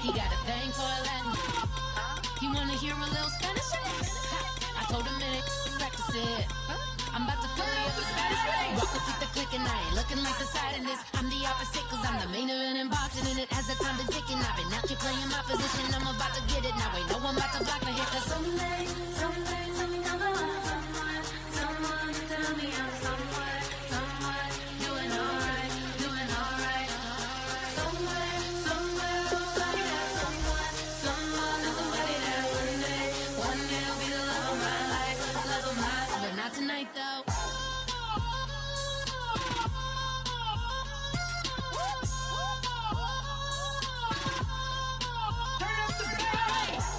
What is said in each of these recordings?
He got a thing for Latin. He wanna hear a little Spanish? I told him minute, practice it. I'm about to fully up the status. Rock with the click and I ain't looking like the side in this. I'm the opposite cause I'm the main event in boxing and it has a time to dick and I've been out here playing my position. I'm about to get it now. Ain't no one about to block the hit cause someday, something come along. Someone tell me I'm somewhere, doing alright. Somewhere, somebody that one day will be the love of my life, but not tonight though.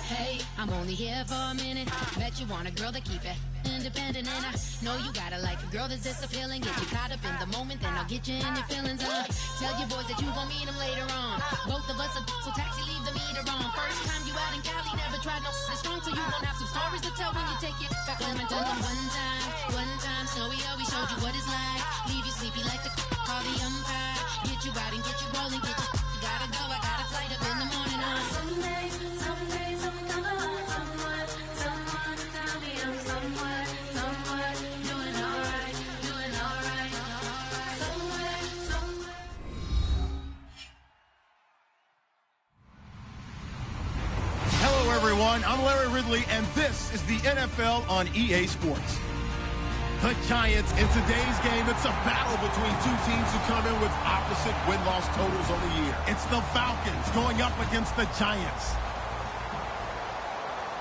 Hey, I'm only here for a minute. Bet you want a girl to keep it independent, and I know you gotta like a girl that's this appealing. Get you caught up in the moment, then I'll get you in your feelings. Tell your boys that you gon' meet them later on. Both of us are so taxi, leave the meter on. First time you out in Cali, never tried no this strong, so you gon' have some stories to tell when you take it back home and tell them one time, Snowy always showed you what it's like. Leave you sleepy like the call the umpire. Get you out and get you rolling, get you gotta go. I got a flight up in the morning on someday, something come along. Someone tell me I'm somewhere, doing alright. Somewhere. Hello, everyone. I'm Larry Ridley, and this is the NFL on EA Sports. The Giants, in today's game, it's a battle between two teams who come in with opposite win-loss totals on the year. It's the Falcons going up against the Giants.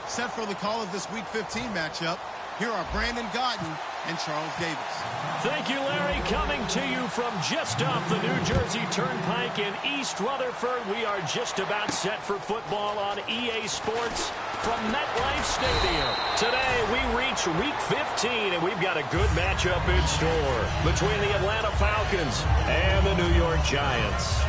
Set for the call of this Week 15 matchup, here are Brandon Gaudin and Charles Davis. Thank you, Larry. Coming to you from just off the New Jersey Turnpike in East Rutherford. We are just about set for football on EA Sports from MetLife Stadium. Today, we reach Week 15, and we've got a good matchup in store between the Atlanta Falcons and the New York Giants.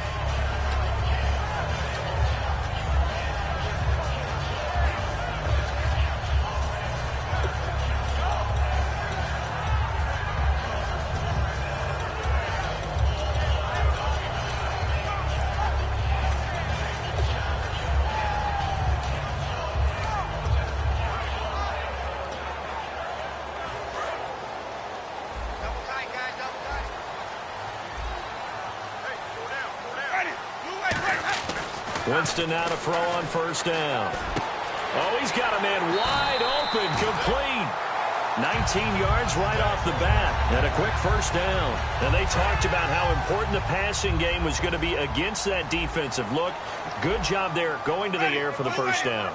Winston now to throw on first down. Oh, he's got a man wide open, complete. 19 yards right off the bat, and a quick first down. And they talked about how important the passing game was going to be against that defensive look. Good job there going to the air for the first down.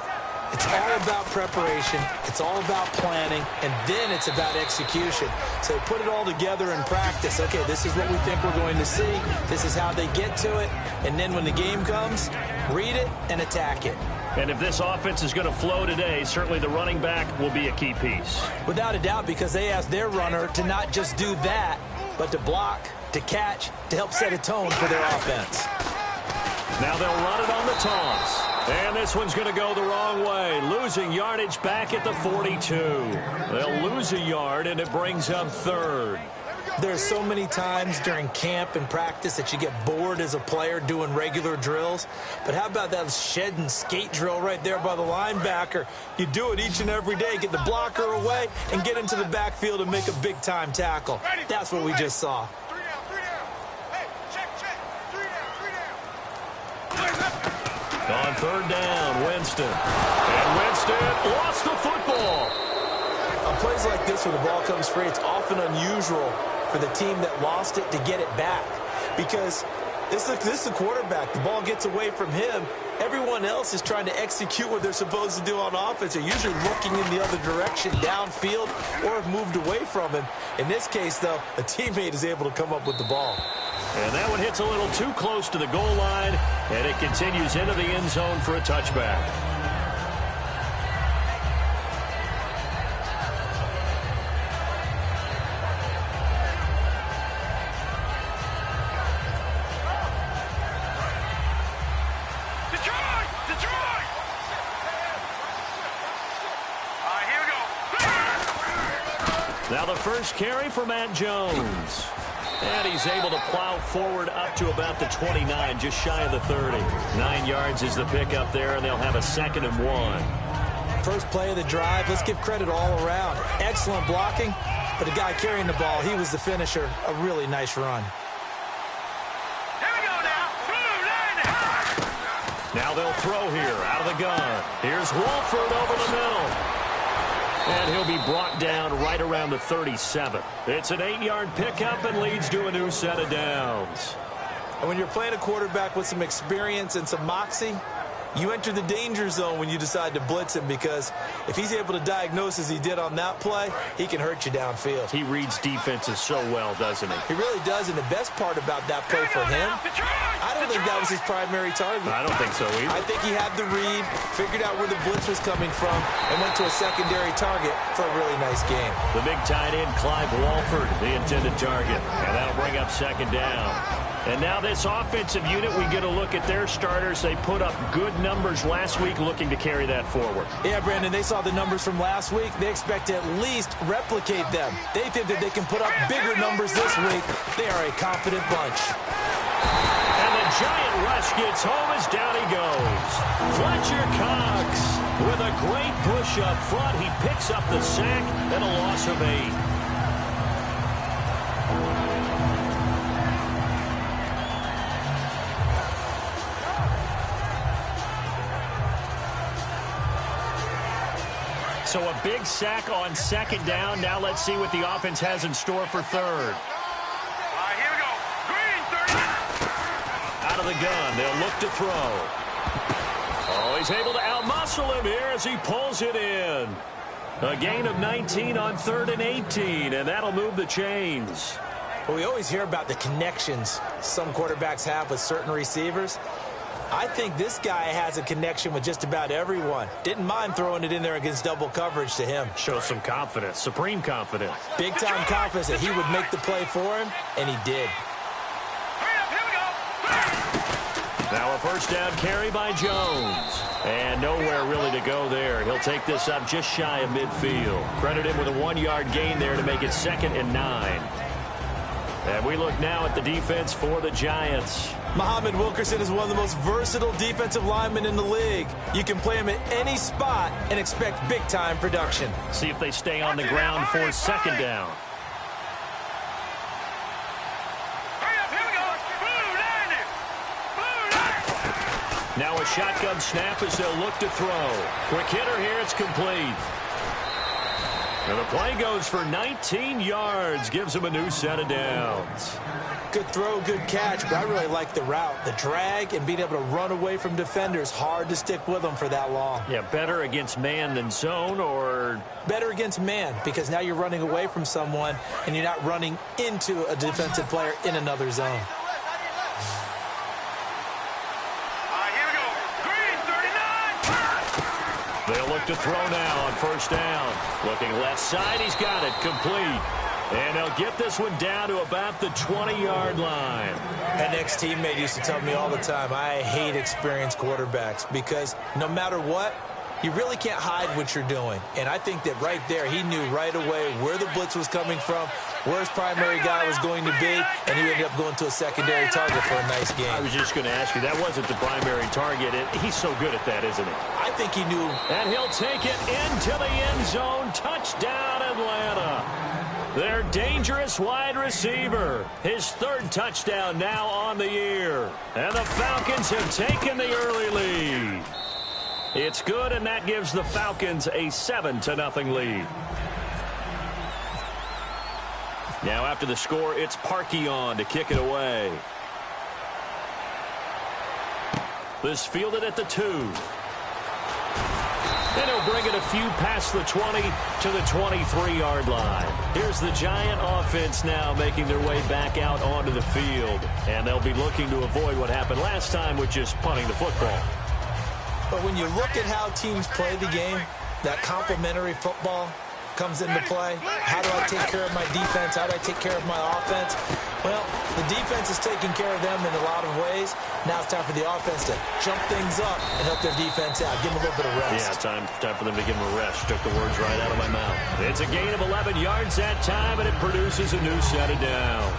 It's all about preparation. It's all about planning, and then it's about execution. So put it all together in practice. Okay, this is what we think we're going to see. This is how they get to it. And then when the game comes, read it and attack it. And if this offense is going to flow today, certainly the running back will be a key piece. Without a doubt, because they asked their runner to not just do that, but to block, to catch, to help set a tone for their offense. Now they'll run it on the toss. And this one's going to go the wrong way. Losing yardage back at the 42. They'll lose a yard, and it brings up third. There's so many times during camp and practice that you get bored as a player doing regular drills. But how about that shed and skate drill right there by the linebacker? You do it each and every day. Get the blocker away and get into the backfield and make a big-time tackle. That's what we just saw. On third down, Winston. And Winston lost the football. On plays like this where the ball comes free, it's often unusual for the team that lost it to get it back. Because this is the quarterback. The ball gets away from him. Everyone else is trying to execute what they're supposed to do on offense. They're usually looking in the other direction, downfield, or have moved away from him. In this case, though, a teammate is able to come up with the ball. And that one hits a little too close to the goal line, and it continues into the end zone for a touchback. Now the first carry for Matt Jones. And he's able to plow forward up to about the 29, just shy of the 30. 9 yards is the pickup there, and they'll have a 2nd and 1. First play of the drive, let's give credit all around. Excellent blocking, but the guy carrying the ball, he was the finisher. A really nice run. Here we go now. Now they'll throw here out of the gun. Here's Wolford over the middle. And he'll be brought down right around the 37. It's an 8-yard pickup and leads to a new set of downs. And when you're playing a quarterback with some experience and some moxie, you enter the danger zone when you decide to blitz him, because if he's able to diagnose as he did on that play, he can hurt you downfield. He reads defenses so well, doesn't he? He really does, and the best part about that play for him, I don't think that was his primary target. I don't think so either. I think he had the read, figured out where the blitz was coming from, and went to a secondary target for a really nice game. The big tight end, Clive Walford, the intended target. And that'll bring up 2nd down. And now this offensive unit, we get a look at their starters. They put up good numbers last week, looking to carry that forward. Yeah, Brandon, they saw the numbers from last week. They expect to at least replicate them. They think that they can put up bigger numbers this week. They are a confident bunch. And the giant rush gets home as down he goes. Fletcher Cox with a great push up front. He picks up the sack and a loss of 8. So a big sack on 2nd down. Now let's see what the offense has in store for 3rd. Here we go. Green, 30. Out of the gun, they'll look to throw. Oh, he's able to outmuscle him here as he pulls it in. A gain of 19 on 3rd and 18, and that'll move the chains. Well, we always hear about the connections some quarterbacks have with certain receivers. I think this guy has a connection with just about everyone. Didn't mind throwing it in there against double coverage to him. Shows some confidence, supreme confidence. Big-time confidence that he would make the play for him, and he did. Now a 1st down carry by Jones. And nowhere really to go there. He'll take this up just shy of midfield. Credit him with a 1-yard gain there to make it 2nd and 9. And we look now at the defense for the Giants. Muhammad Wilkerson is one of the most versatile defensive linemen in the league. You can play him at any spot and expect big-time production. See if they stay on the ground for 2nd down. Now a shotgun snap as they'll look to throw. Quick hitter here, it's complete. And the play goes for 19 yards, gives him a new set of downs. Good throw, good catch, but I really like the route. The drag and being able to run away from defenders, hard to stick with them for that long. Yeah, better against man than zone, or? Better against man, because now you're running away from someone and you're not running into a defensive player in another zone. They'll look to throw now on 1st down. Looking left side, he's got it, complete. And they'll get this one down to about the 20-yard line. An ex-teammate used to tell me all the time, I hate experienced quarterbacks because no matter what, you really can't hide what you're doing. And I think that right there, he knew right away where the blitz was coming from, where his primary guy was going to be, and he ended up going to a secondary target for a nice game. I was just going to ask you, that wasn't the primary target. He's so good at that, isn't he? I think he knew. And he'll take it into the end zone. Touchdown, Atlanta. Their dangerous wide receiver. His 3rd touchdown now on the year. And the Falcons have taken the early lead. It's good, and that gives the Falcons a 7-0 lead. Now after the score, it's Parkey on to kick it away. This fielded at the 2. And he'll bring it a few past the 20 to the 23-yard line. Here's the Giant offense now making their way back out onto the field. And they'll be looking to avoid what happened last time with just punting the football. But when you look at how teams play the game, that complementary football comes into play. How do I take care of my defense? How do I take care of my offense? Well, the defense is taking care of them in a lot of ways. Now it's time for the offense to jump things up and help their defense out. Give them a little bit of rest. Yeah, time for them to give them a rest. Took the words right out of my mouth. It's a gain of 11 yards that time, and it produces a new set of downs.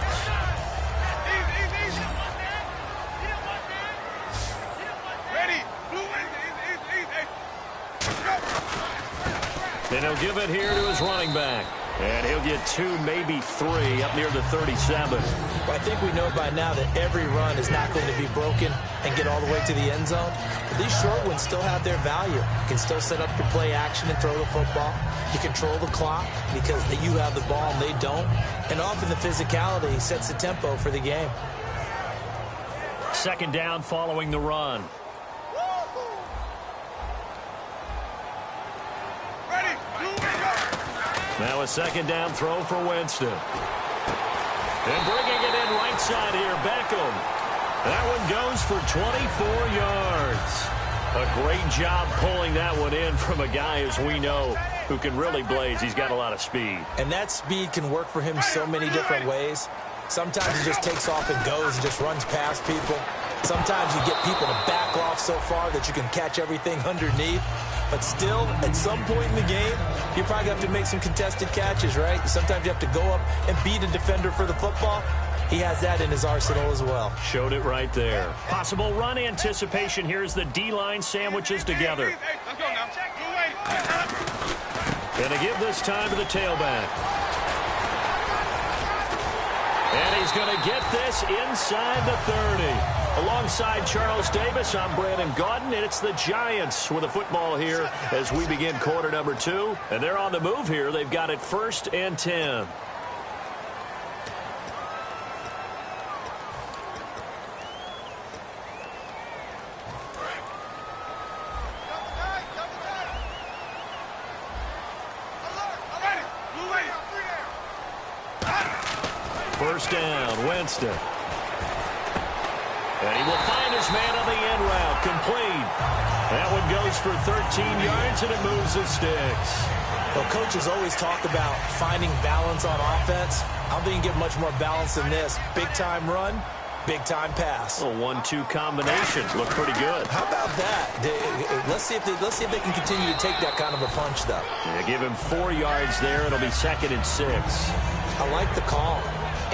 And he'll give it here to his running back. And he'll get 2, maybe 3 up near the 37. Well, I think we know by now that every run is not going to be broken and get all the way to the end zone. But these short ones still have their value. You can still set up your play action and throw the football. You control the clock because you have the ball and they don't. And often the physicality sets the tempo for the game. Second down following the run. Now a second down throw for Winston. And bringing it in right side here, Beckham. That one goes for 24 yards. A great job pulling that one in from a guy, as we know, who can really blaze. He's got a lot of speed. And that speed can work for him so many different ways. Sometimes he just takes off and goes and just runs past people. Sometimes you get people to back off so far that you can catch everything underneath. But still, at some point in the game, you probably have to make some contested catches, right? Sometimes you have to go up and beat a defender for the football. He has that in his arsenal as well. Showed it right there. Possible run anticipation. Here's the D-line sandwiches together. Going to give this time to the tailback. And he's going to get this inside the 30. Alongside Charles Davis, I'm Brandon Gaudin, and it's the Giants with the football here as we begin quarter number 2. And they're on the move here. They've got it 1st and 10. First down, Winston. And he will find his man on the end route, complete. That one goes for 13 yards, and it moves the sticks. Well, coaches always talk about finding balance on offense. I don't think you can get much more balance than this. Big-time run, big-time pass. A 1-2 combination. Look pretty good. How about that? Let's see if they can continue to take that kind of a punch, though. Yeah, give him 4 yards there. It'll be 2nd and 6. I like the call.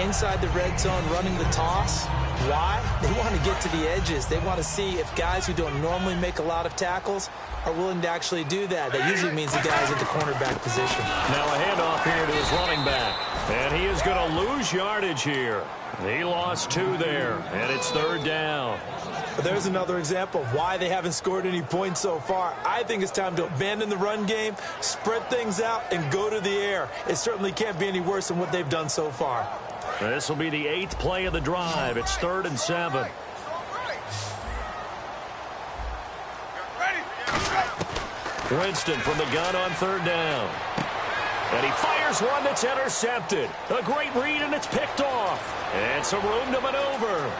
Inside the red zone, running the toss. Why? They want to get to the edges. They want to see if guys who don't normally make a lot of tackles are willing to actually do that. That usually means the guy's at the cornerback position. Now a handoff here to his running back. And he is going to lose yardage here. He lost 2 there, and it's 3rd down. There's another example of why they haven't scored any points so far. I think it's time to abandon the run game, spread things out, and go to the air. It certainly can't be any worse than what they've done so far. This will be the 8th play of the drive. It's 3rd and 7. Winston from the gun on 3rd down. And he fires one that's intercepted. A great read, and it's picked off. And some room to maneuver.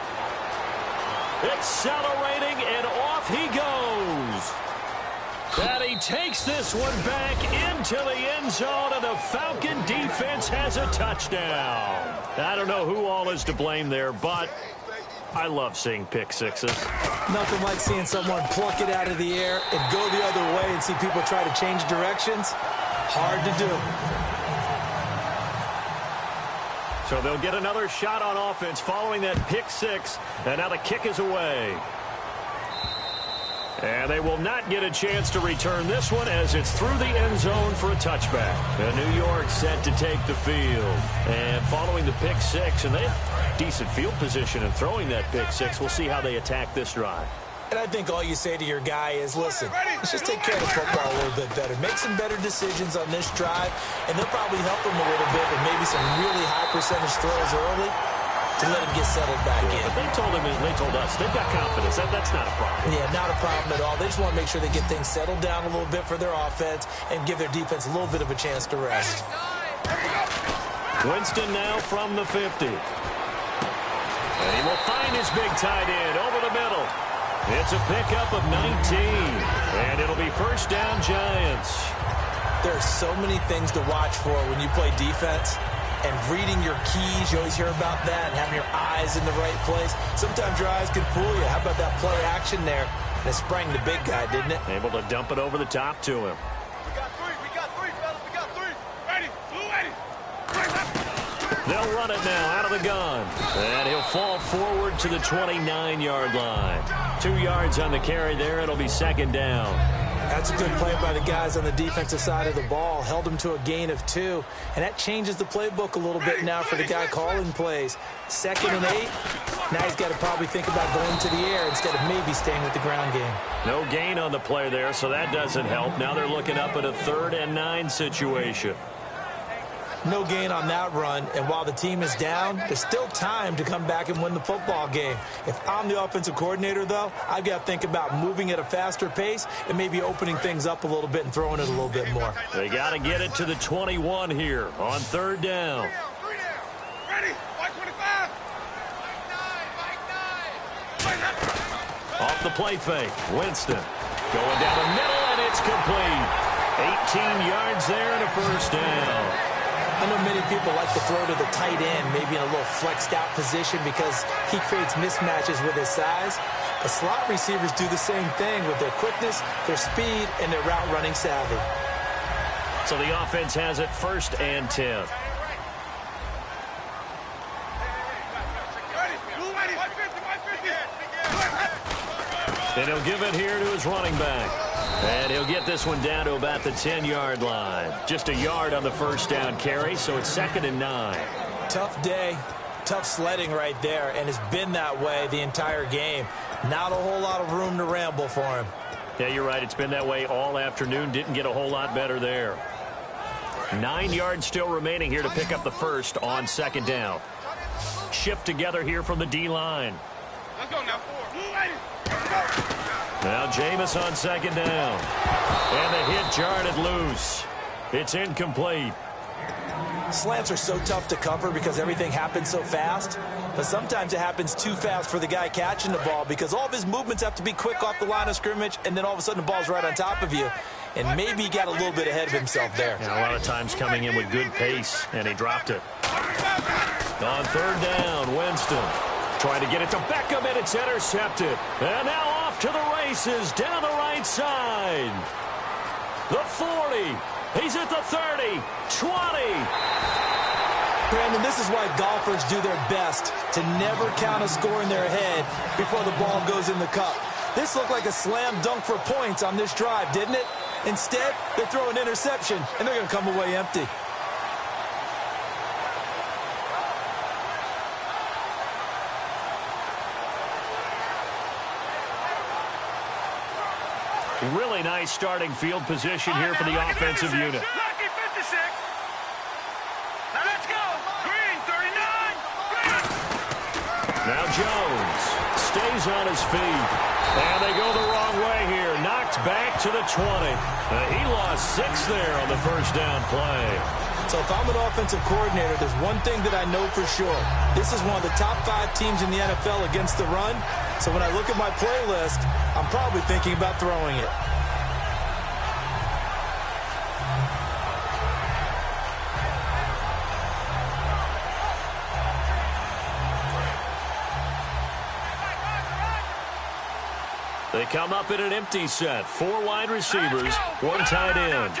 Accelerating, and off he goes. And he takes this one back into the end zone, and the Falcon defense has a touchdown. I don't know who all is to blame there, but I love seeing pick sixes. Nothing like seeing someone pluck it out of the air and go the other way and see people try to change directions. Hard to do. So they'll get another shot on offense following that pick six, and now the kick is away. And they will not get a chance to return this one as it's through the end zone for a touchback. And New York set to take the field. And following the pick six, and they have decent field position in throwing that pick six. We'll see how they attack this drive. And I think all you say to your guy is, listen, let's just take care of the football a little bit better. Make some better decisions on this drive, and they'll probably help him a little bit with maybe some really high percentage throws early to let him get settled back in. But they told us, they've got confidence. That's not a problem. Yeah, not a problem at all. They just want to make sure they get things settled down a little bit for their offense and give their defense a little bit of a chance to rest. Winston now from the 50. And he will find his big tight end over the middle. It's a pickup of 19. And it'll be first down Giants. There are so many things to watch for when you play defense. And reading your keys, you always hear about that, and having your eyes in the right place. Sometimes your eyes can fool you. How about that play action there? And it sprang the big guy, didn't it? Able to dump it over the top to him. We got three, fellas. We got three. Ready, blue, ready. They'll run it now out of the gun. And he'll fall forward to the 29-yard line. 2 yards on the carry there. It'll be second down. That's a good play by the guys on the defensive side of the ball. Held them to a gain of 2. And that changes the playbook a little bit now for the guy calling plays. 2nd and 8. Now he's got to probably think about going to the air instead of maybe staying with the ground game. No gain on the play there, so that doesn't help. Now they're looking up at a 3rd and 9 situation. No gain on that run, and while the team is down, there's still time to come back and win the football game. If I'm the offensive coordinator, though, I've got to think about moving at a faster pace and maybe opening things up a little bit and throwing it a little bit more. They got to get it to the 21 here on 3rd down. Ready? 525. Off the play fake, Winston going down the middle, and it's complete. 18 yards there and a 1st down. I know many people like to throw to the tight end, maybe in a little flexed out position because he creates mismatches with his size. The slot receivers do the same thing with their quickness, their speed, and their route running savvy. So the offense has it 1st and 10. And he'll give it here to his running back. And he'll get this one down to about the 10-yard line. Just a yard on the 1st down carry, so it's 2nd and 9. Tough day, tough sledding right there, and it's been that way the entire game. Not a whole lot of room to ramble for him. Yeah, you're right. It's been that way all afternoon. Didn't get a whole lot better there. 9 yards still remaining here to pick up the 1st on 2nd down. Shift together here from the D-line. Let's go now. 4. Now Jameis on 2nd down. And the hit jarred loose. It's incomplete. Slants are so tough to cover because everything happens so fast. But sometimes it happens too fast for the guy catching the ball because all of his movements have to be quick off the line of scrimmage, and then all of a sudden the ball's right on top of you. And maybe he got a little bit ahead of himself there. And a lot of times coming in with good pace, and he dropped it. On 3rd down, Winston trying to get it to Beckham, and it's intercepted. And now off to the races down the right side. The 40. He's at the 30. 20. Brandon, this is why golfers do their best to never count a score in their head before the ball goes in the cup. This looked like a slam dunk for points on this drive, didn't it? Instead, they throw an interception, and they're going to come away empty. Really nice starting field position here for the offensive unit. Lucky 56. Now let's go. Green 39. Now Jones stays on his feet. And they go the wrong way here. Knocked back to the 20. He lost 6 there on the 1st down play. So if I'm an offensive coordinator, there's one thing that I know for sure. This is one of the top 5 teams in the NFL against the run. So when I look at my playlist, I'm probably thinking about throwing it. They come up in an empty set. 4 wide receivers, 1 tight end.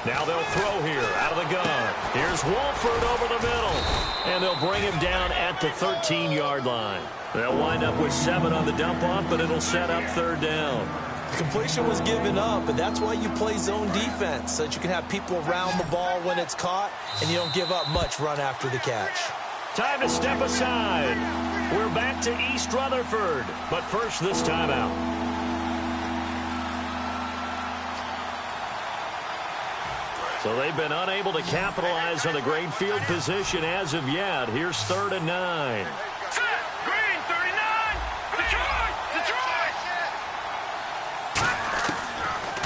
Now they'll throw here out of the gun. Here's Wolford over the middle. And they'll bring him down at the 13-yard line. They'll wind up with 7 on the dump-off, but it'll set up 3rd down. The completion was given up, but that's why you play zone defense, so that you can have people around the ball when it's caught, and you don't give up much run after the catch. Time to step aside. We're back to East Rutherford, but first this timeout. So they've been unable to capitalize on the great field position as of yet. Here's 3rd and 9. Green 39. Detroit.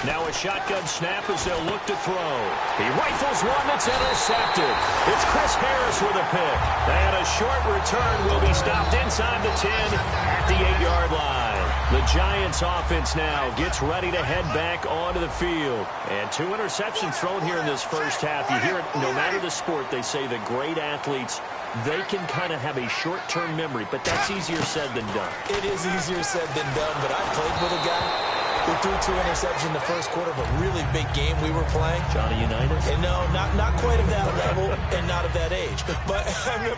Now a shotgun snap as they'll look to throw. He rifles one that's intercepted. It's Chris Harris with a pick. And a short return will be stopped inside the 10 at the 8-yard line. The Giants offense now gets ready to head back onto the field. And 2 interceptions thrown here in this first half. You hear it, no matter the sport, they say the great athletes, they can kind of have a short-term memory, but that's easier said than done. It is easier said than done, but I played with a guy who threw 2 interceptions in the first quarter of a really big game we were playing. Johnny Unitas? And no, not quite of that level and not of that age. But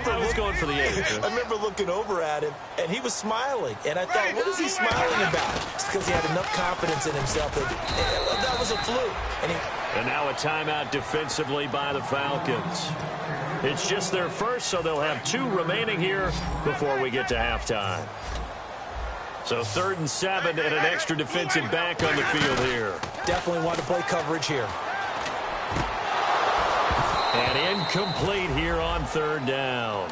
I was going for the age. I remember looking over at him, and he was smiling. And I thought, what is he smiling about? It's because he had enough confidence in himself that was a fluke. And now a timeout defensively by the Falcons. It's just their first, so they'll have 2 remaining here before we get to halftime. So 3rd and 7 and an extra defensive back on the field here. Definitely want to play coverage here. And incomplete here on 3rd down.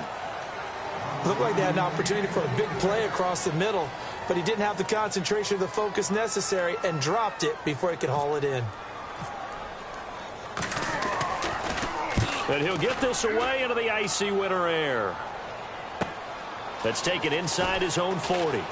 Looked like they had an opportunity for a big play across the middle, but he didn't have the concentration or the focus necessary and dropped it before he could haul it in. And he'll get this away into the icy winter air. That's taken inside his own 40.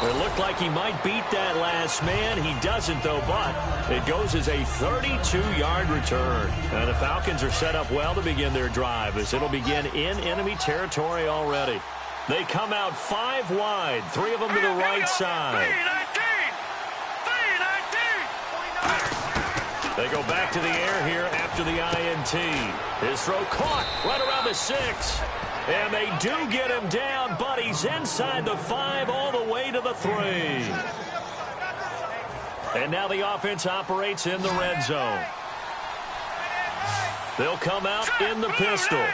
It looked like he might beat that last man. He doesn't, though, but it goes as a 32-yard return. And the Falcons are set up well to begin their drive, as it'll begin in enemy territory already. They come out 5 wide, 3 of them to the right side. They go back to the air here after the INT. His throw caught right around the 6. And they do get him down, but he's inside the 5 all the way to the 3. And now the offense operates in the red zone. They'll come out in the pistol.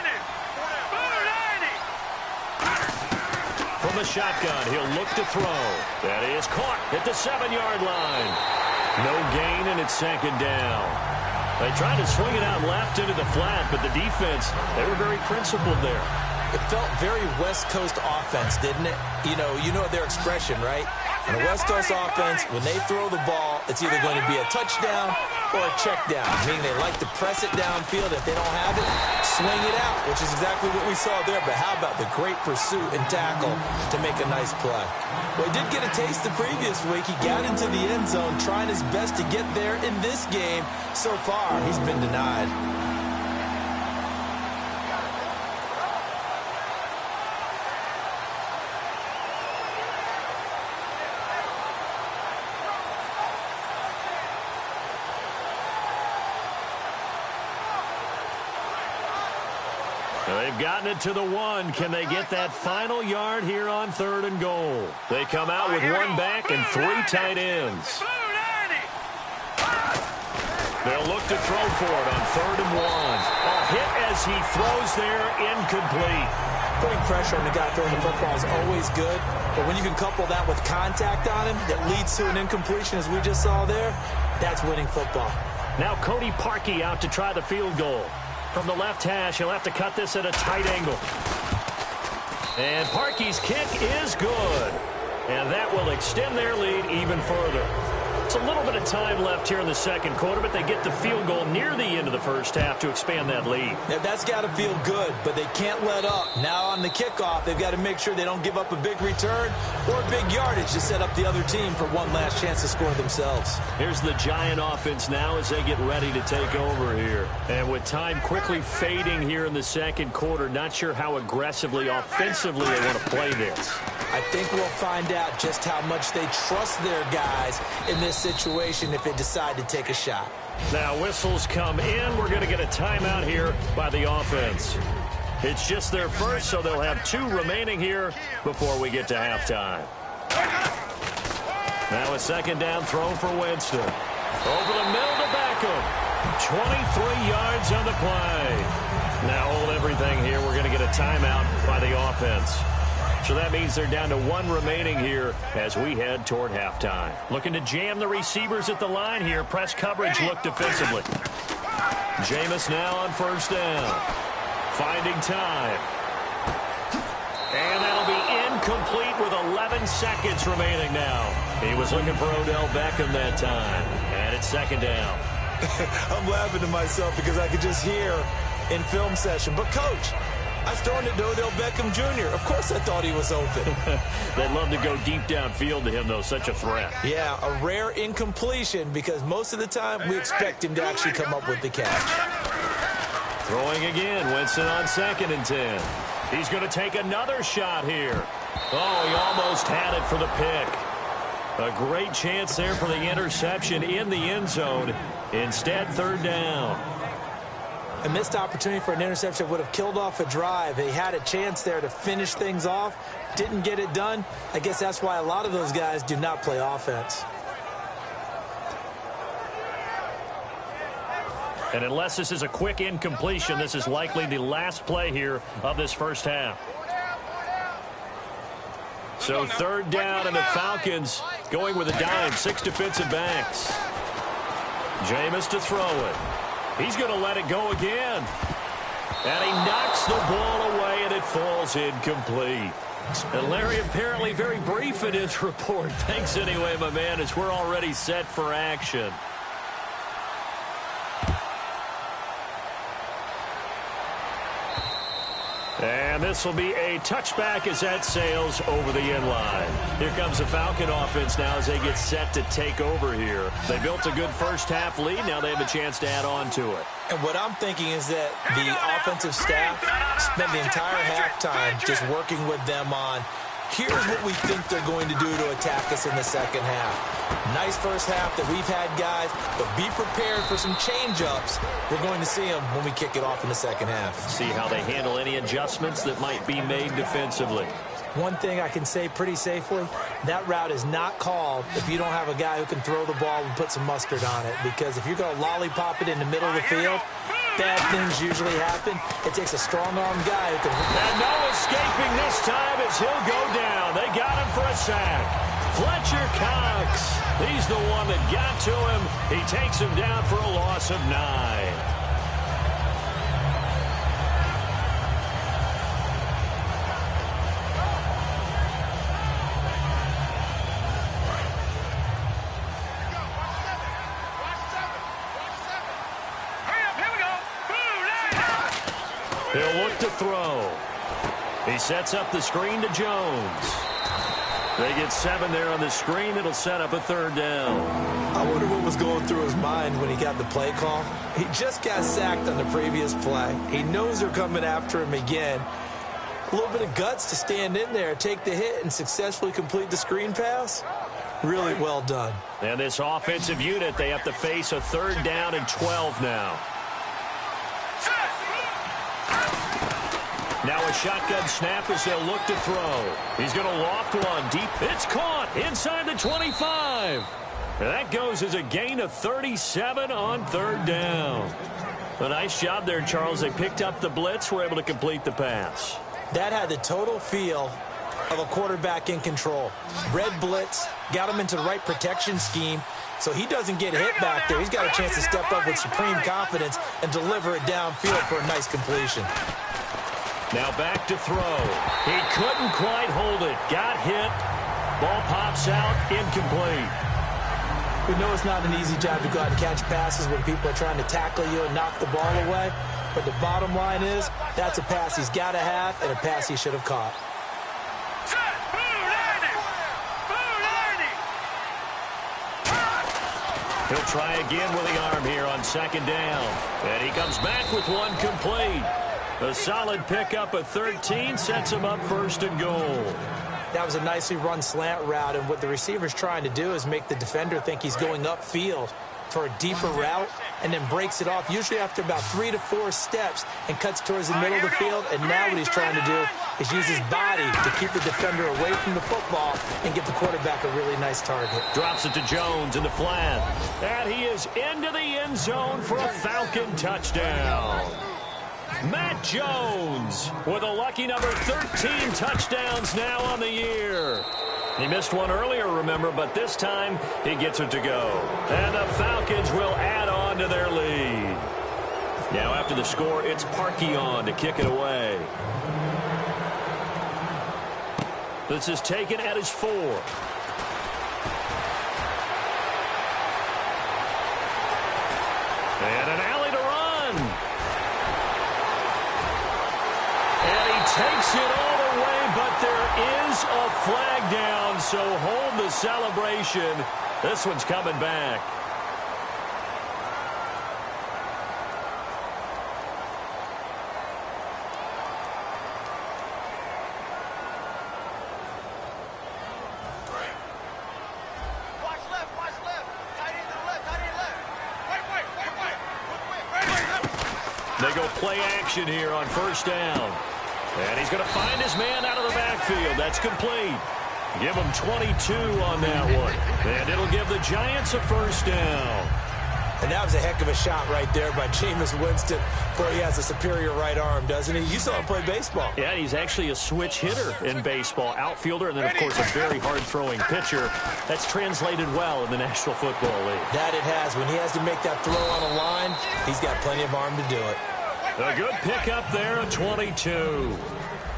From the shotgun, he'll look to throw. That is caught at the 7-yard line. No gain, and it's 2nd down. They tried to swing it out left into the flat, but the defense, they were very principled there. It felt very West Coast offense, didn't it? You know their expression, right? In a West Coast offense, when they throw the ball, it's either going to be a touchdown or a check down, meaning they like to press it downfield. If they don't have it, swing it out, which is exactly what we saw there. But how about the great pursuit and tackle to make a nice play? Well, he did get a taste the previous week. He got into the end zone trying his best to get there in this game. So far, he's been denied. They've gotten it to the 1. Can they get that final yard here on 3rd and goal? They come out with 1 back and 3 tight ends. They'll look to throw for it on 3rd and 1. A hit as he throws there, incomplete. Putting pressure on the guy throwing the football is always good, but when you can couple that with contact on him that leads to an incompletion, as we just saw there, that's winning football. Now Cody Parkey out to try the field goal. From the left hash, he'll have to cut this at a tight angle. And Parkey's kick is good. And that will extend their lead even further. It's a little bit of time left here in the 2nd quarter, but they get the field goal near the end of the first half to expand that lead. Now, that's got to feel good, but they can't let up. Now on the kickoff, they've got to make sure they don't give up a big return or big yardage to set up the other team for one last chance to score themselves. Here's the Giant offense now as they get ready to take over here. And with time quickly fading here in the 2nd quarter, not sure how aggressively, offensively they want to play this. I think we'll find out just how much they trust their guys in this situation if they decide to take a shot. Now whistles come in. We're going to get a timeout here by the offense. It's just their first, so they'll have 2 remaining here before we get to halftime. Now a 2nd down throw for Winston. Over the middle to Beckham. 23 yards on the play. Now hold everything here. We're going to get a timeout by the offense. So that means they're down to 1 remaining here as we head toward halftime. Looking to jam the receivers at the line here. Press coverage look defensively. Jameis now on 1st down. Finding time. And that'll be incomplete with 11 seconds remaining now. He was looking for Odell Beckham that time. And it's 2nd down. I'm laughing to myself because I could just hear in film session. But, Coach, I've thrown it to Odell Beckham Jr. Of course I thought he was open. They'd love to go deep downfield to him, though. Such a threat. Yeah, a rare incompletion because most of the time we expect him to actually come up with the catch. Throwing again. Winston on 2nd and 10. He's going to take another shot here. Oh, he almost had it for the pick. A great chance there for the interception in the end zone. Instead, third down. A missed opportunity for an interception would have killed off a drive. They had a chance there to finish things off. Didn't get it done. I guess that's why a lot of those guys do not play offense. And unless this is a quick incompletion, this is likely the last play here of this first half. So third down, and the Falcons going with a dime. 6 defensive backs. Jameis to throw it. He's going to let it go again. And he knocks the ball away, and it falls incomplete. And Larry apparently very brief in his report. Thanks anyway, my man, as we're already set for action. And this will be a touchback as that sails over the end line. Here comes the Falcon offense now as they get set to take over here. They built a good first half lead. Now they have a chance to add on to it. And what I'm thinking is that the offensive staff spent the entire halftime just working with them on, here's what we think they're going to do to attack us in the second half. Nice first half that we've had, guys, but be prepared for some change-ups. We're going to see them when we kick it off in the second half. See how they handle any adjustments that might be made defensively. One thing I can say pretty safely, that route is not called if you don't have a guy who can throw the ball and put some mustard on it. Because if you're going to lollipop it in the middle of the field, bad things usually happen. It takes a strong-arm guy who can... And no escaping this time as he'll go down. They got him for a sack. Fletcher Cox. He's the one that got to him. He takes him down for a loss of 9. He'll look to throw. He sets up the screen to Jones. They get 7 there on the screen. It'll set up a third down. I wonder what was going through his mind when he got the play call. He just got sacked on the previous play. He knows they're coming after him again. A little bit of guts to stand in there, take the hit, and successfully complete the screen pass. Really well done. And this offensive unit, they have to face a third down and 12 now. Now a shotgun snap as they'll look to throw. He's going to loft one deep. It's caught inside the 25. And that goes as a gain of 37 on third down. A nice job there, Charles. They picked up the blitz, were able to complete the pass. That had the total feel of a quarterback in control. Red blitz, got him into the right protection scheme, so he doesn't get hit back there. He's got a chance to step up with supreme confidence and deliver it downfield for a nice completion. Now back to throw. He couldn't quite hold it. Got hit. Ball pops out. Incomplete. We know it's not an easy job to go out and catch passes when people are trying to tackle you and knock the ball away. But the bottom line is, that's a pass he's got to have and a pass he should have caught. He'll try again with the arm here on second down. And he comes back with one complete. A solid pickup at 13 sets him up first and goal. That was a nicely run slant route, and what the receiver's trying to do is make the defender think he's going upfield for a deeper route and then breaks it off, usually after about 3 to 4 steps, and cuts towards the middle of the field. And now what he's trying to do is use his body to keep the defender away from the football and give the quarterback a really nice target. Drops it to Jones in the flat. And he is into the end zone for a Falcon touchdown. Matt Jones with a lucky number 13 touchdowns now on the year. He missed one earlier, remember, but this time he gets it to go. And the Falcons will add on to their lead. Now after the score, it's Parkey on to kick it away. This is taken at his 4. And an alley to run. And he takes it all the way, but there is a flag down, so hold the celebration. This one's coming back. Play action here on first down. And he's going to find his man out of the backfield. That's complete. Give him 22 on that one. And it'll give the Giants a first down. And that was a heck of a shot right there by Jameis Winston. Boy, he has a superior right arm, doesn't he? You saw him play baseball. Yeah, he's actually a switch hitter in baseball. Outfielder, and then, of course, a very hard-throwing pitcher. That's translated well in the National Football League. That it has. When he has to make that throw on a line, he's got plenty of arm to do it. A good pickup there at 22.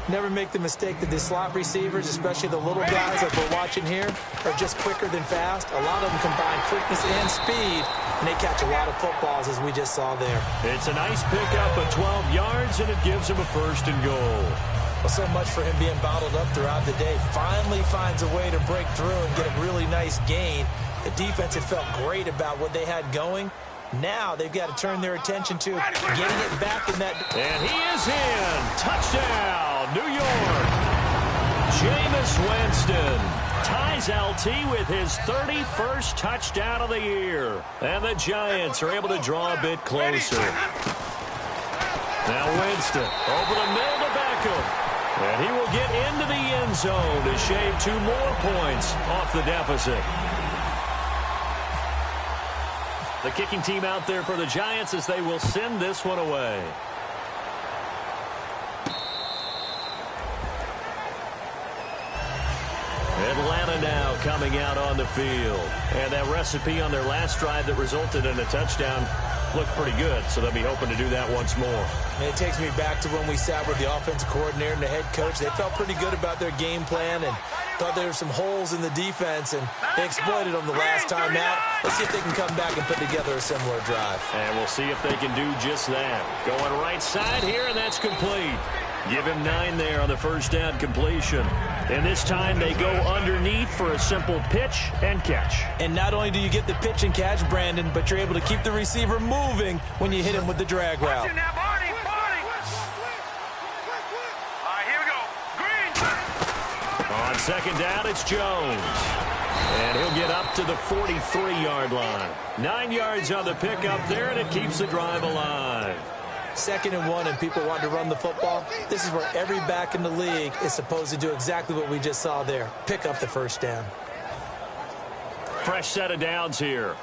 Never make the mistake that the slot receivers, especially the little guys like we're watching here, are just quicker than fast. A lot of them combine quickness and speed, and they catch a lot of footballs, as we just saw there. It's a nice pickup of 12 yards, and it gives him a first and goal. Well, so much for him being bottled up throughout the day. Finally finds a way to break through and get a really nice gain. The defense had felt great about what they had going. Now they've got to turn their attention to getting it back in that. And he is in. Touchdown, New York. Jameis Winston ties LT with his 31st touchdown of the year. And the Giants are able to draw a bit closer. Now Winston over the middle to Beckham. And he will get into the end zone to shave 2 more points off the deficit. The kicking team out there for the Giants as they will send this one away. Atlanta now coming out on the field. And that recipe on their last drive that resulted in a touchdown looked pretty good, so they'll be hoping to do that once more. And it takes me back to when we sat with the offensive coordinator and the head coach. They felt pretty good about their game plan and thought there were some holes in the defense, and they exploited them the last time out. Let's see if they can come back and put together a similar drive. And we'll see if they can do just that. Going right side here, and that's complete. Give him 9 there on the first down completion. And this time they go underneath for a simple pitch and catch. And not only do you get the pitch and catch, Brandon, but you're able to keep the receiver moving when you hit him with the drag route. All right, here we go. Green. On second down, it's Jones. And he'll get up to the 43-yard line. 9 yards on the pickup there, and it keeps the drive alive. 2nd and 1, and people want to run the football. This is where every back in the league is supposed to do exactly what we just saw there. Pick up the first down. Fresh set of downs here.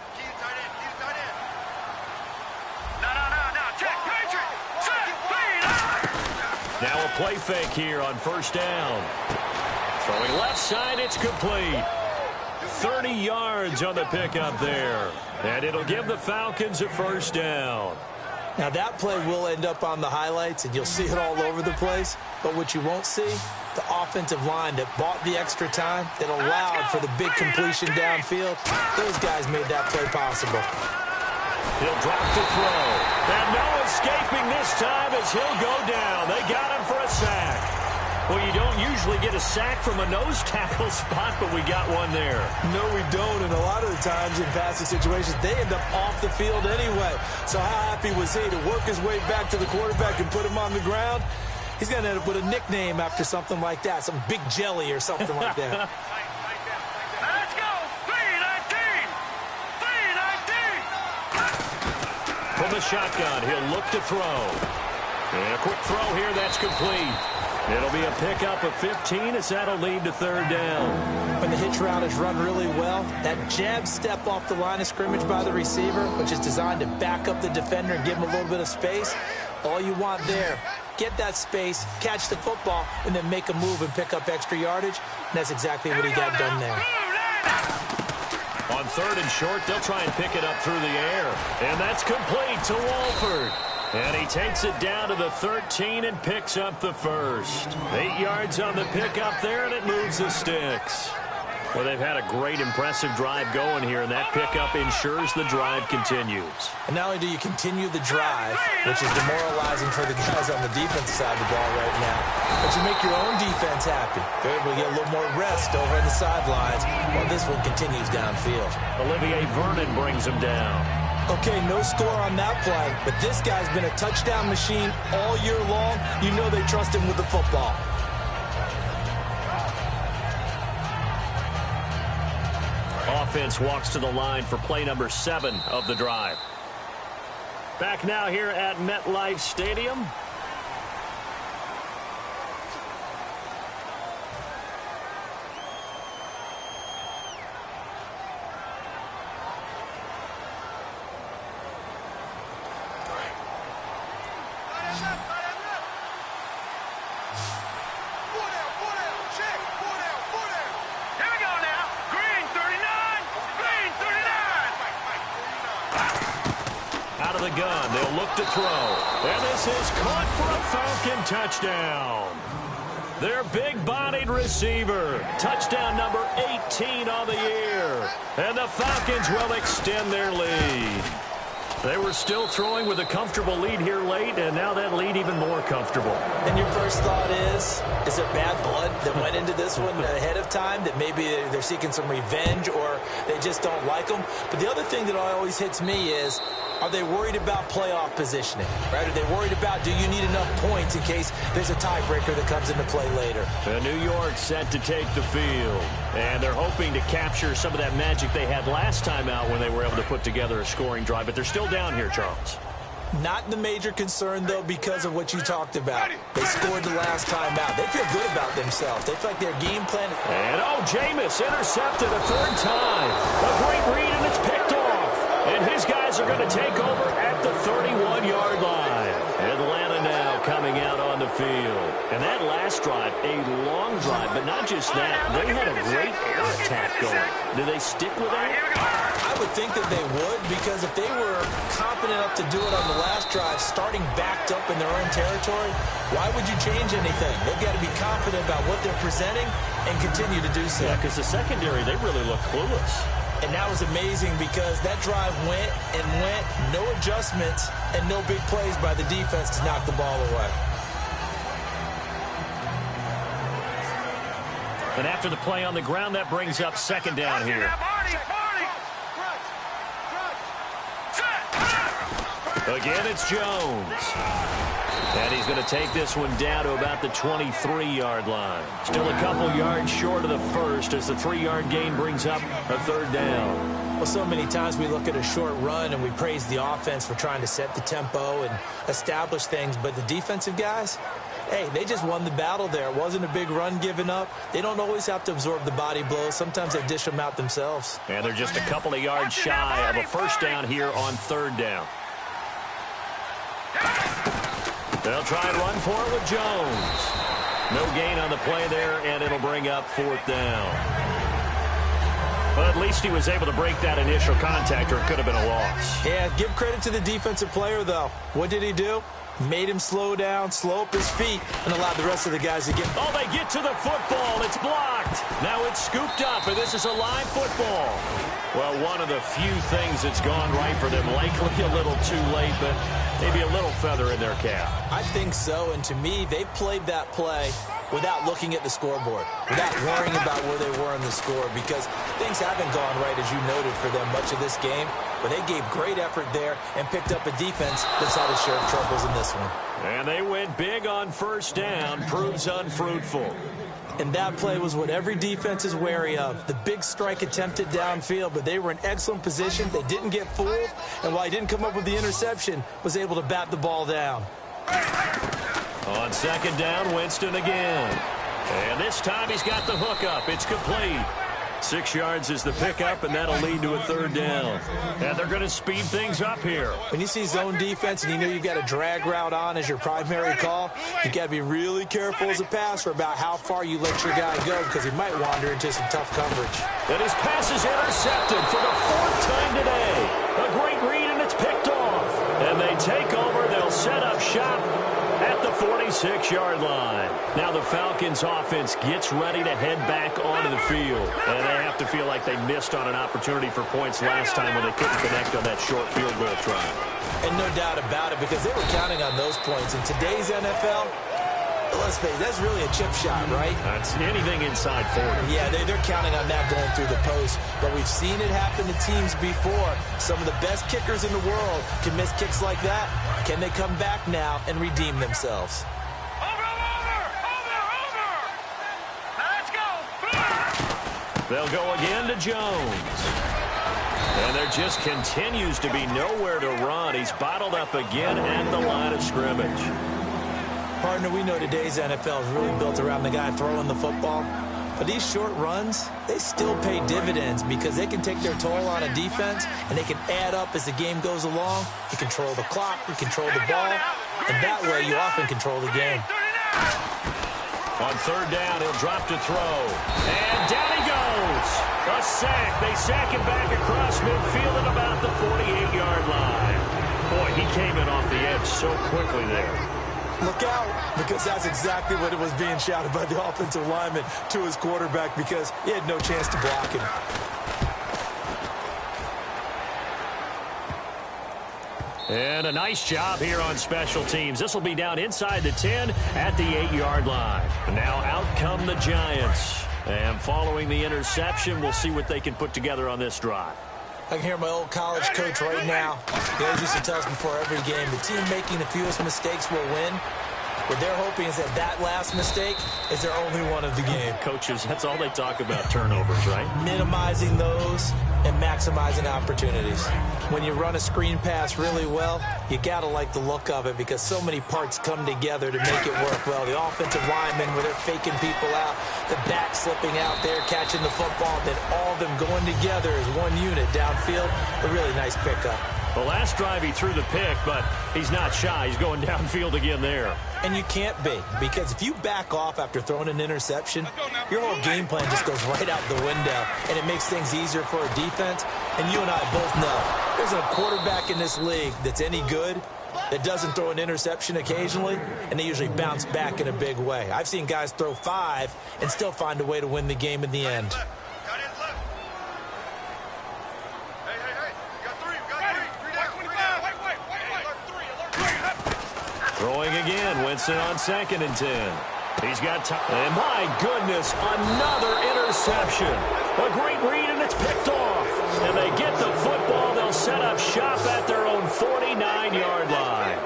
Now a play fake here on first down. Throwing left side, it's complete. 30 yards on the pickup there. And it'll give the Falcons a first down. Now that play will end up on the highlights, and you'll see it all over the place. But what you won't see, the offensive line that bought the extra time, that allowed for the big completion downfield, those guys made that play possible. He'll drop to throw. And no escaping this time as he'll go down. They got him for a sack. Well, you don't usually get a sack from a nose tackle spot, but we got one there. No, we don't, and a lot of the times in passing situations, they end up off the field anyway. So how happy was he to work his way back to the quarterback and put him on the ground? He's going to end up with a nickname after something like that, some big jelly or something like that. Let's go. 3-19. 3-19. From the shotgun, he'll look to throw. And a quick throw here, that's complete. It'll be a pickup of 15 as that'll lead to third down. When the hitch route is run really well, that jab step off the line of scrimmage by the receiver, which is designed to back up the defender and give him a little bit of space, all you want there, get that space, catch the football, and then make a move and pick up extra yardage. And that's exactly what he got done there. On third and short, they'll try and pick it up through the air. And that's complete to Walford. And he takes it down to the 13 and picks up the first. 8 yards on the pickup there, and it moves the sticks. Well, they've had a great, impressive drive going here, and that pickup ensures the drive continues. And not only do you continue the drive, which is demoralizing for the guys on the defensive side of the ball right now, but you make your own defense happy. They're able to get a little more rest over in the sidelines while this one continues downfield. Olivier Vernon brings him down. Okay, no score on that play, but this guy's been a touchdown machine all year long. You know they trust him with the football. Offense walks to the line for play number 7 of the drive. Back now here at MetLife Stadium. Out of the gun, they'll look to throw. And this is caught for a Falcon touchdown. Their big-bodied receiver. Touchdown number 18 on the year. And the Falcons will extend their lead. They were still throwing with a comfortable lead here late, and now that lead even more comfortable. And your first thought is it bad blood that went into this one ahead of time, that maybe they're seeking some revenge or they just don't like them? But the other thing that always hits me is, are they worried about playoff positioning? Right? Are they worried about, do you need enough points in case there's a tiebreaker that comes into play later? New York set to take the field. And they're hoping to capture some of that magic they had last time out when they were able to put together a scoring drive. But they're still down here, Charles. Not the major concern, though, because of what you talked about. They scored the last time out. They feel good about themselves. They feel like their game plan. And, Jameis intercepted a third time. A great read, and it's picked off. And his guys are going to take over at the 31-yard line. Atlanta now coming out on the field. And that last drive, a long drive, but not just that. They had a great air attack going. Do they stick with that? I would think that they would, because if they were confident enough to do it on the last drive, starting backed up in their own territory, why would you change anything? They've got to be confident about what they're presenting and continue to do so. Yeah, because the secondary, they really look clueless. And that was amazing because that drive went and went, no adjustments and no big plays by the defense to knock the ball away. And after the play on the ground, that brings up second down here. Again, it's Jones. And he's going to take this one down to about the 23-yard line. Still a couple yards short of the first as the 3-yard gain brings up a third down. Well, so many times we look at a short run and we praise the offense for trying to set the tempo and establish things. But the defensive guys, hey, they just won the battle there. It wasn't a big run given up. They don't always have to absorb the body blows. Sometimes they dish them out themselves. And they're just a couple of yards shy of a first down here on third down. They'll try and run for it with Jones. No gain on the play there, and it'll bring up fourth down. But at least he was able to break that initial contact, or it could have been a loss. Yeah, give credit to the defensive player, though. What did he do? Made him slow down, slow up his feet, and allowed the rest of the guys to get... Oh, they get to the football. It's blocked. Now it's scooped up, and this is a live football. Well, one of the few things that's gone right for them. Likely a little too late, but maybe a little feather in their cap. I think so, and to me, they played that play without looking at the scoreboard, without worrying about where they were in the score, because things haven't gone right, as you noted, for them much of this game. But they gave great effort there and picked up a defense that's had a share of troubles in this one. And they went big on first down, proves unfruitful. And that play was what every defense is wary of. The big strike attempted downfield, but they were in excellent position. They didn't get fooled, and while he didn't come up with the interception, was able to bat the ball down. On second down, Winston again. And this time he's got the hook up. It's complete. 6 yards is the pickup, and that'll lead to a third down. And they're going to speed things up here. When you see zone defense and you know you've got a drag route on as your primary call, you've got to be really careful as a passer about how far you let your guy go, because he might wander into some tough coverage. And his pass is intercepted for the 4th time today. A great read, and it's picked off. And they take over. They'll set up shop at the 46-yard line. Now the Falcons offense gets ready to head back onto the field. And they have to feel like they missed on an opportunity for points last time when they couldn't connect on that short field goal try. And no doubt about it, because they were counting on those points. In today's NFL, let's face it, that's really a chip shot, right? That's anything inside 40. Yeah, they're counting on that going through the post. But we've seen it happen to teams before. Some of the best kickers in the world can miss kicks like that. Can they come back now and redeem themselves? They'll go again to Jones. And there just continues to be nowhere to run. He's bottled up again at the line of scrimmage. Partner, we know today's NFL is really built around the guy throwing the football. But these short runs, they still pay dividends because they can take their toll on a defense, and they can add up as the game goes along. You control the clock, you control the ball, and that way you often control the game. On third down, he'll drop to throw. And down he goes. A sack. They sack him back across midfield at about the 48-yard line. Boy, he came in off the edge so quickly there. Look out, because that's exactly what it was being shouted by the offensive lineman to his quarterback because he had no chance to block him. And a nice job here on special teams. This will be down inside the 10 at the 8-yard line. Now out come the Giants. And following the interception, we'll see what they can put together on this drive. I can hear my old college coach right now. He always used to tell us before every game, the team making the fewest mistakes will win. What they're hoping is that that last mistake is their only one of the game. Coaches, that's all they talk about, turnovers, right? Minimizing those and maximizing opportunities. When you run a screen pass really well, you got to like the look of it because so many parts come together to make it work well. The offensive linemen, where they're faking people out, the back slipping out there, catching the football, then all of them going together as one unit downfield. A really nice pickup. The last drive he threw the pick, but he's not shy. He's going downfield again there. And you can't be, because if you back off after throwing an interception, your whole game plan just goes right out the window, and it makes things easier for a defense. And you and I both know there's a quarterback in this league that's any good that doesn't throw an interception occasionally, and they usually bounce back in a big way. I've seen guys throw 5 and still find a way to win the game in the end. Throwing again, Winston on 2nd and 10. He's got time. And my goodness, another interception. A great read, and it's picked off. And they get the football. They'll set up shop at their own 49-yard line.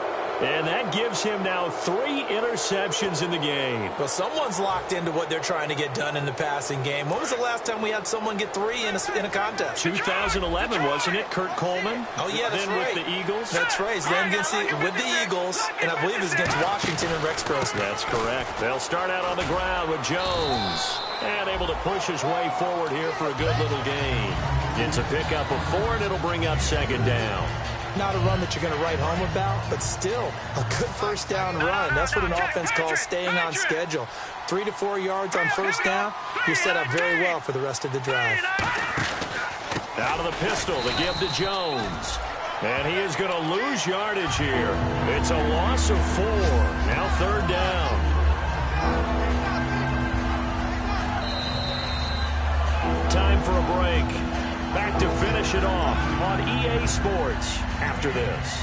And that gives him now 3 interceptions in the game. Well, someone's locked into what they're trying to get done in the passing game. When was the last time we had someone get 3 in a contest? 2011, wasn't it? Kurt Coleman? Oh, yeah, that's then right. With the Eagles? That's right. Then with the Eagles, and I believe it was against Washington and Rex Grossman. That's correct. They'll start out on the ground with Jones. And able to push his way forward here for a good little gain. Gets a pickup of 4, and it'll bring up 2nd down. Not a run that you're going to write home about, but still a good first down run. That's what an offense calls staying on schedule. 3 to 4 yards on first down, you're set up very well for the rest of the drive. Out of the pistol to give to Jones. And he is going to lose yardage here. It's a loss of 4. Now 3rd down. Time for a break. Back to finish it off on EA Sports after this.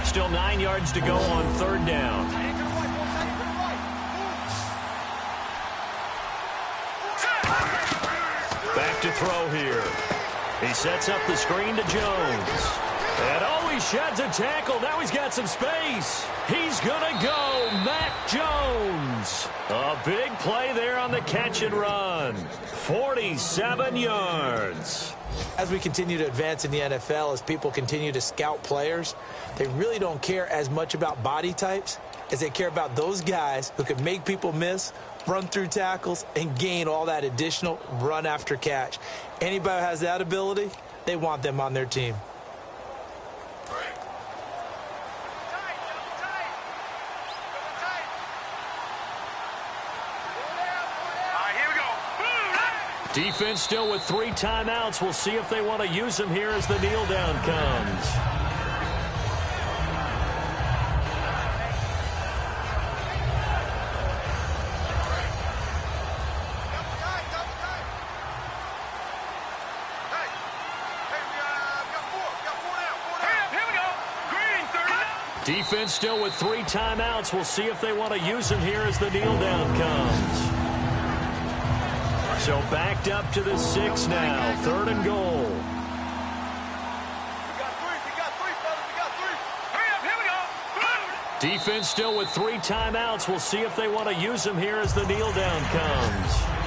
Still 9 yards to go on 3rd down. Back to throw here. He sets up the screen to Jones. And he sheds a tackle. Now he's got some space. He's going to go. Mac Jones. A big play there on the catch and run. 47 yards. As we continue to advance in the NFL, as people continue to scout players, they really don't care as much about body types as they care about those guys who can make people miss, run through tackles, and gain all that additional run after catch. Anybody who has that ability, they want them on their team. Defense still with 3 timeouts. We'll see if they want to use them here as the kneel down comes. Defense still with 3 timeouts. We'll see if they want to use them here as the kneel down comes. So backed up to the 6 now. 3rd and goal. We got 3, fellas. We got 3. Hurry up, here we go. Defense still with 3 timeouts. We'll see if they want to use them here as the kneel down comes.